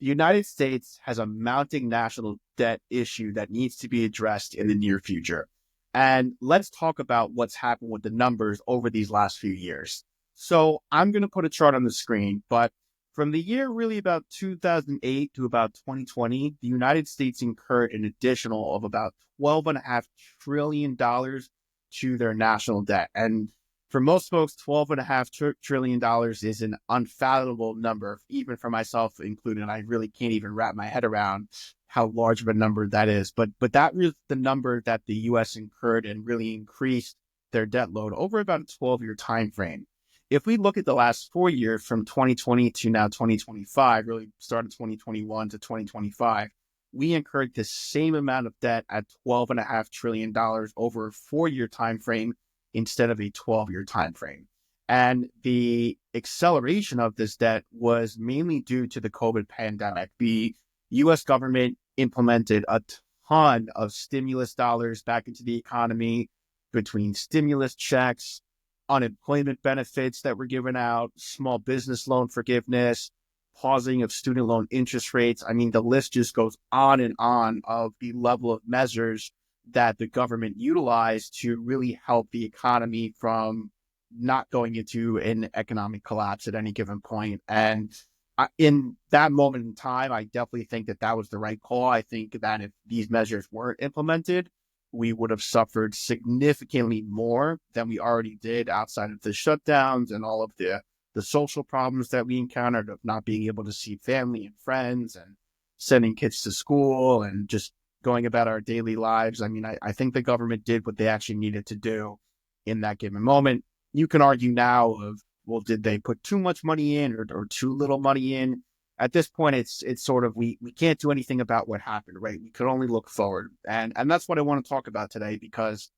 The United States has a mounting national debt issue that needs to be addressed in the near future. And let's talk about what's happened with the numbers over these last few years. So I'm going to put a chart on the screen, but from the year really about 2008 to about 2020, the United States incurred an additional of about $12.5 trillion to their national debt. And for most folks, $12.5 trillion is an unfathomable number, even for myself included. I really can't even wrap my head around how large of a number that is. But that is the number that the U.S. incurred and really increased their debt load over about a 12-year time frame. If we look at the last 4 years from 2020 to now 2025, really started 2021 to 2025, we incurred the same amount of debt at $12.5 trillion over a 4-year time frame instead of a 12-year time frame. And the acceleration of this debt was mainly due to the COVID pandemic. The U.S. government implemented a ton of stimulus dollars back into the economy between stimulus checks, unemployment benefits that were given out, small business loan forgiveness, pausing of student loan interest rates. I mean, the list just goes on and on of the level of measures that the government utilized to really help the economy from not going into an economic collapse at any given point. And in that moment in time, I definitely think that that was the right call. I think that if these measures weren't implemented, we would have suffered significantly more than we already did outside of the shutdowns and all of the social problems that we encountered of not being able to see family and friends and sending kids to school and just going about our daily lives. I mean, I think the government did what they actually needed to do in that given moment. You can argue now of, well, did they put too much money in or too little money in? At this point, it's sort of, we can't do anything about what happened, right? We could only look forward. And that's what I want to talk about today, because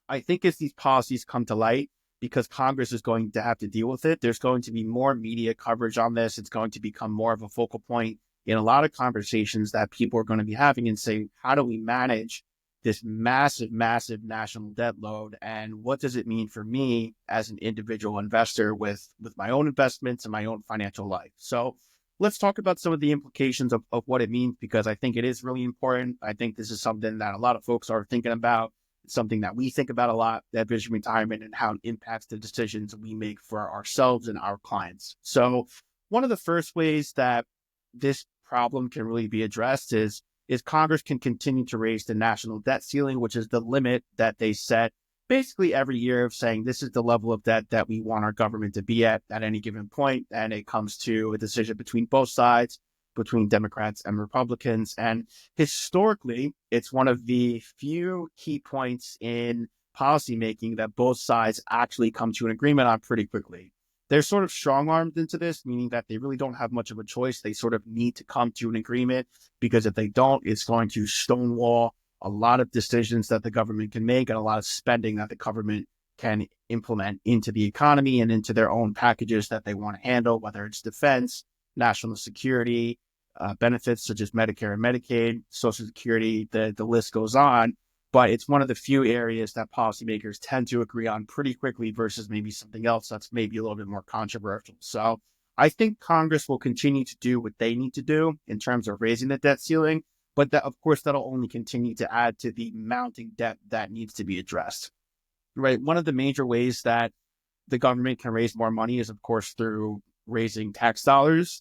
I think as these policies come to light, because Congress is going to have to deal with it, there's going to be more media coverage on this. It's going to become more of a focal point in a lot of conversations that people are going to be having and say, how do we manage this massive, massive national debt load? And what does it mean for me as an individual investor with my own investments and my own financial life? So let's talk about some of the implications of what it means, because I think it is really important. I think this is something that a lot of folks are thinking about. It's something that we think about a lot, that Vision Retirement, and how it impacts the decisions we make for ourselves and our clients. So one of the first ways that this problem can really be addressed is Congress can continue to raise the national debt ceiling, which is the limit that they set basically every year of saying this is the level of debt that we want our government to be at any given point. And it comes to a decision between both sides, between Democrats and Republicans. And historically, it's one of the few key points in policymaking that both sides actually come to an agreement on pretty quickly. They're sort of strong-armed into this, meaning that they really don't have much of a choice. They sort of need to come to an agreement, because if they don't, it's going to stonewall a lot of decisions that the government can make and a lot of spending that the government can implement into the economy and into their own packages that they want to handle, whether it's defense, national security, benefits such as Medicare and Medicaid, Social Security, the list goes on. But it's one of the few areas that policymakers tend to agree on pretty quickly versus maybe something else that's maybe a little bit more controversial. So I think Congress will continue to do what they need to do in terms of raising the debt ceiling. But that, of course, that'll only continue to add to the mounting debt that needs to be addressed, right? One of the major ways that the government can raise more money is, of course, through raising tax dollars,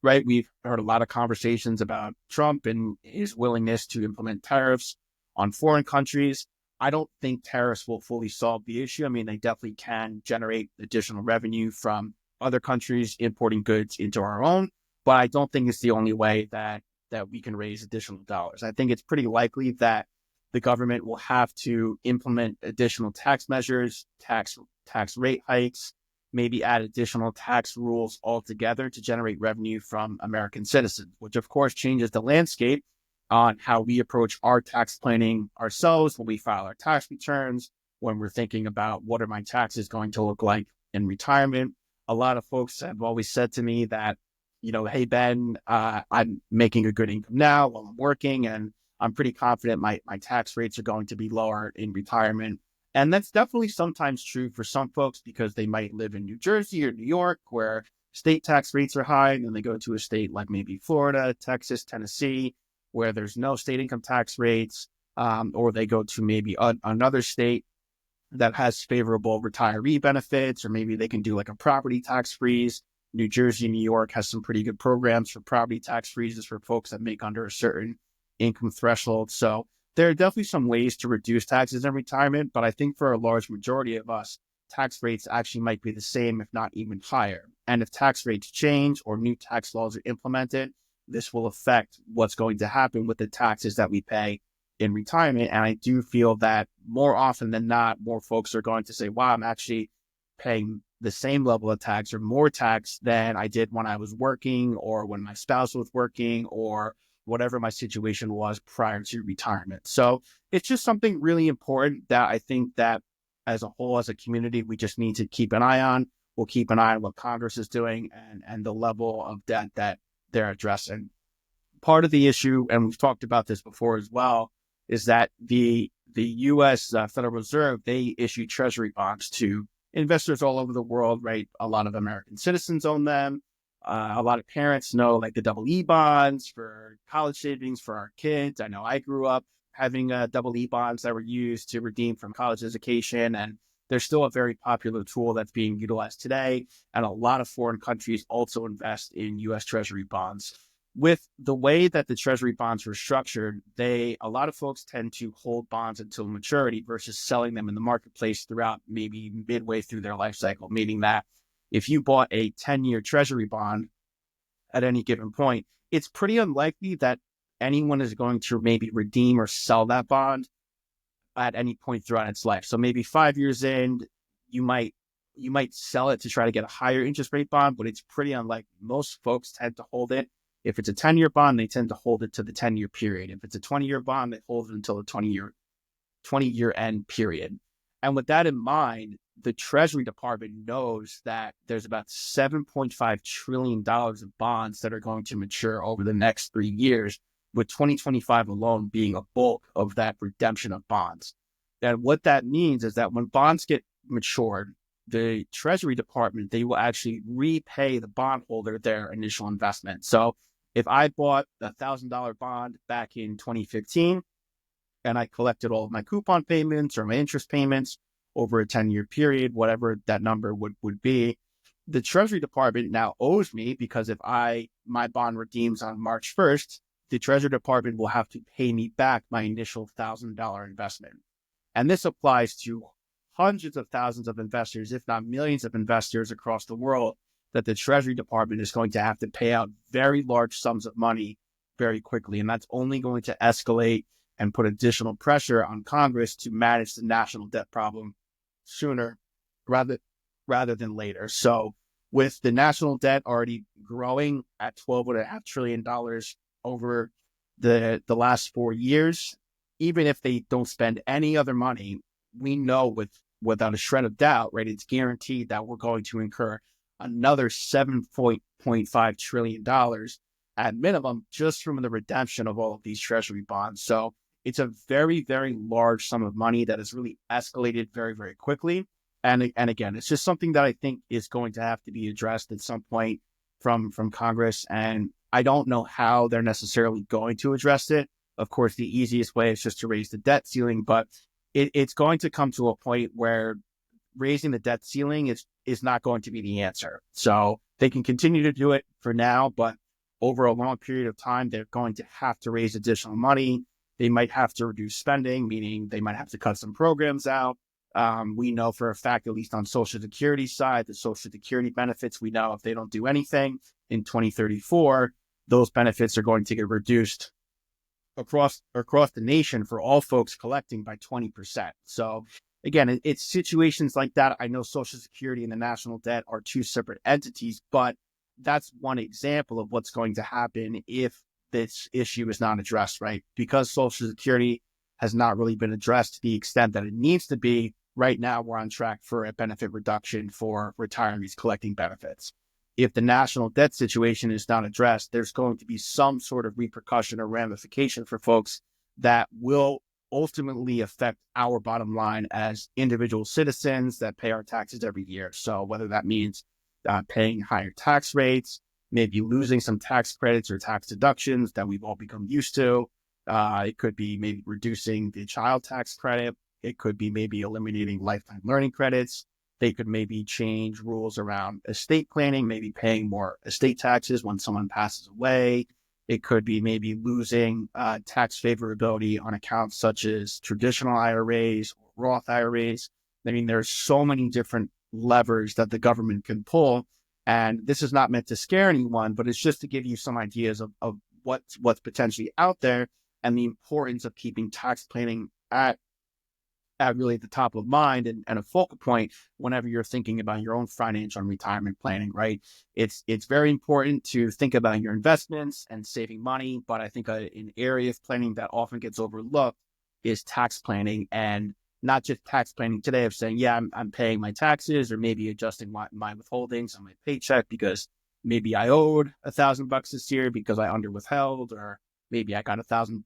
right? We've heard a lot of conversations about Trump and his willingness to implement tariffs on foreign countries. I don't think tariffs will fully solve the issue. I mean, they definitely can generate additional revenue from other countries importing goods into our own, but I don't think it's the only way that we can raise additional dollars. I think it's pretty likely that the government will have to implement additional tax measures, tax rate hikes, maybe add additional tax rules altogether to generate revenue from American citizens, which of course changes the landscape on how we approach our tax planning ourselves when we file our tax returns, when we're thinking about what are my taxes going to look like in retirement. A lot of folks have always said to me that, hey, Ben, I'm making a good income now while I'm working, and I'm pretty confident my tax rates are going to be lower in retirement. And that's definitely sometimes true for some folks, because they might live in New Jersey or New York, where state tax rates are high, and then they go to a state like maybe Florida, Texas, Tennessee, where there's no state income tax rates, or they go to maybe another state that has favorable retiree benefits, or maybe they can do like a property tax freeze. New Jersey, New York has some pretty good programs for property tax freezes for folks that make under a certain income threshold. So there are definitely some ways to reduce taxes in retirement, but I think for a large majority of us, tax rates actually might be the same, if not even higher. And if tax rates change or new tax laws are implemented, this will affect what's going to happen with the taxes that we pay in retirement. And I do feel that more often than not, more folks are going to say, wow, I'm actually paying the same level of tax or more tax than I did when I was working or when my spouse was working or whatever my situation was prior to retirement. So it's just something really important that I think that as a whole, as a community, we just need to keep an eye on. We'll keep an eye on what Congress is doing and the level of debt that they're addressing. Part of the issue, and we've talked about this before as well, is that the U.S. Federal Reserve, they issue treasury bonds to investors all over the world, right? A lot of American citizens own them. A lot of parents know like the double E bonds for college savings for our kids. I know I grew up having double E bonds that were used to redeem from college education, and they're still a very popular tool that's being utilized today. And a lot of foreign countries also invest in U.S. Treasury bonds. With the way that the treasury bonds were structured, a lot of folks tend to hold bonds until maturity versus selling them in the marketplace throughout maybe midway through their life cycle, meaning that if you bought a 10-year treasury bond at any given point, it's pretty unlikely that anyone is going to maybe redeem or sell that bond at any point throughout its life. So maybe 5 years in, you might sell it to try to get a higher interest rate bond, but it's pretty unlikely. Most folks tend to hold it. If it's a 10-year bond, they tend to hold it to the 10-year period. If it's a 20-year bond, they hold it until the 20-year end period. And with that in mind, the Treasury Department knows that there's about $7.5 trillion of bonds that are going to mature over the next 3 years, with 2025 alone being a bulk of that redemption of bonds. And what that means is that when bonds get matured, the Treasury Department, they will actually repay the bondholder their initial investment. So if I bought a $1,000 bond back in 2015 and I collected all of my coupon payments or my interest payments over a 10-year period, whatever that number would be, the Treasury Department now owes me, because if my bond redeems on March 1st, the Treasury Department will have to pay me back my initial $1,000 investment. And this applies to hundreds of thousands of investors, if not millions of investors across the world, that the Treasury Department is going to have to pay out very large sums of money very quickly. And that's only going to escalate and put additional pressure on Congress to manage the national debt problem sooner rather than later. So with the national debt already growing at $12.5 trillion over the last 4 years, even if they don't spend any other money, we know without a shred of doubt, right, it's guaranteed that we're going to incur another $7.5 trillion at minimum just from the redemption of all of these treasury bonds. So it's a very, very large sum of money that has really escalated very, very quickly. And again, it's just something that I think is going to have to be addressed at some point from Congress. And I don't know how they're necessarily going to address it. Of course, the easiest way is just to raise the debt ceiling, but it's going to come to a point where raising the debt ceiling is not going to be the answer. So they can continue to do it for now, but over a long period of time, they're going to have to raise additional money. They might have to reduce spending, meaning they might have to cut some programs out. We know for a fact, at least on Social Security side, the Social Security benefits, we know if they don't do anything in 2034, those benefits are going to get reduced across the nation for all folks collecting by 20%. So again, it's situations like that. I know Social Security and the national debt are two separate entities, but that's one example of what's going to happen if this issue is not addressed, right? Because Social Security has not really been addressed to the extent that it needs to be. Right now, we're on track for a benefit reduction for retirees collecting benefits. If the national debt situation is not addressed, there's going to be some sort of repercussion or ramification for folks that will ultimately affect our bottom line as individual citizens that pay our taxes every year. So whether that means paying higher tax rates, maybe losing some tax credits or tax deductions that we've all become used to. It could be maybe reducing the child tax credit. It could be maybe eliminating lifetime learning credits. They could maybe change rules around estate planning, maybe paying more estate taxes when someone passes away. It could be maybe losing tax favorability on accounts such as traditional IRAs or Roth IRAs. I mean, there's so many different levers that the government can pull. And this is not meant to scare anyone, but it's just to give you some ideas of what's potentially out there and the importance of keeping tax planning at really the top of mind and a focal point whenever you're thinking about your own financial and retirement planning, right? It's very important to think about your investments and saving money, but I think an area of planning that often gets overlooked is tax planning, and not just tax planning today of saying, yeah, I'm paying my taxes, or maybe adjusting my withholdings on my paycheck because maybe I owed $1,000 this year because I under withheld, or maybe I got $1,000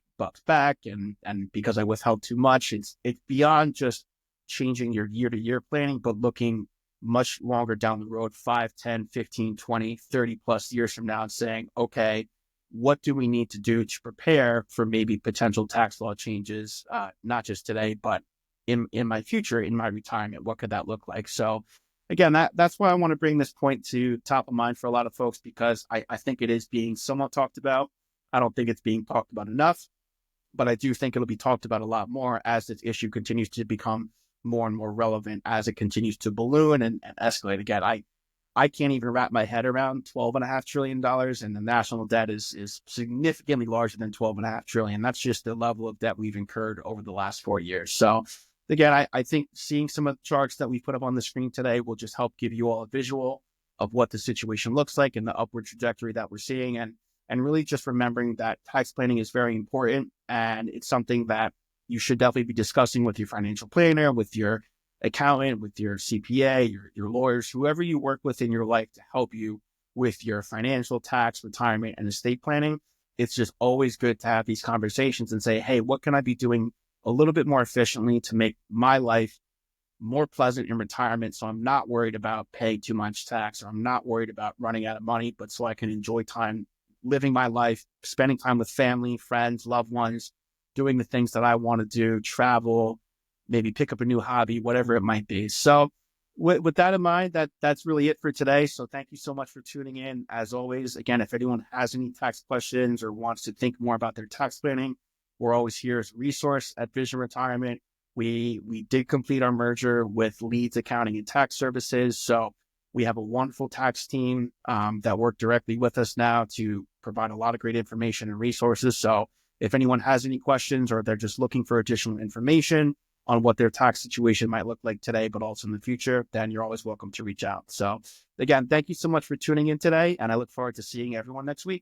back and because I withheld too much. It's beyond just changing your year-to-year planning, but looking much longer down the road, 5, 10, 15, 20, 30 plus years from now, and saying, okay, what do we need to do to prepare for maybe potential tax law changes, not just today, but in my future, in my retirement? What could that look like? So again, that's why I want to bring this point to top of mind for a lot of folks, because I think it is being somewhat talked about. I don't think it's being talked about enough, but I do think it'll be talked about a lot more as this issue continues to become more and more relevant, as it continues to balloon and escalate. Again, I can't even wrap my head around $12.5 trillion, and the national debt is significantly larger than $12.5 trillion. That's just the level of debt we've incurred over the last 4 years. So again, I think seeing some of the charts that we put up on the screen today will just help give you all a visual of what the situation looks like and the upward trajectory that we're seeing. And really just remembering that tax planning is very important, and it's something that you should definitely be discussing with your financial planner, with your accountant, with your CPA, your lawyers, whoever you work with in your life to help you with your financial, tax, retirement, and estate planning. It's just always good to have these conversations and say, hey, what can I be doing a little bit more efficiently to make my life more pleasant in retirement, so I'm not worried about paying too much tax, or I'm not worried about running out of money, but so I can enjoy time living my life, spending time with family, friends, loved ones, doing the things that I want to do, travel, maybe pick up a new hobby, whatever it might be. So with that in mind, that's really it for today. So thank you so much for tuning in. As always, again, if anyone has any tax questions or wants to think more about their tax planning, we're always here as a resource at Vision Retirement. We did complete our merger with Leeds Accounting and Tax Services. So we have a wonderful tax team that work directly with us now to provide a lot of great information and resources. So if anyone has any questions, or they're just looking for additional information on what their tax situation might look like today, but also in the future, then you're always welcome to reach out. So again, thank you so much for tuning in today, and I look forward to seeing everyone next week.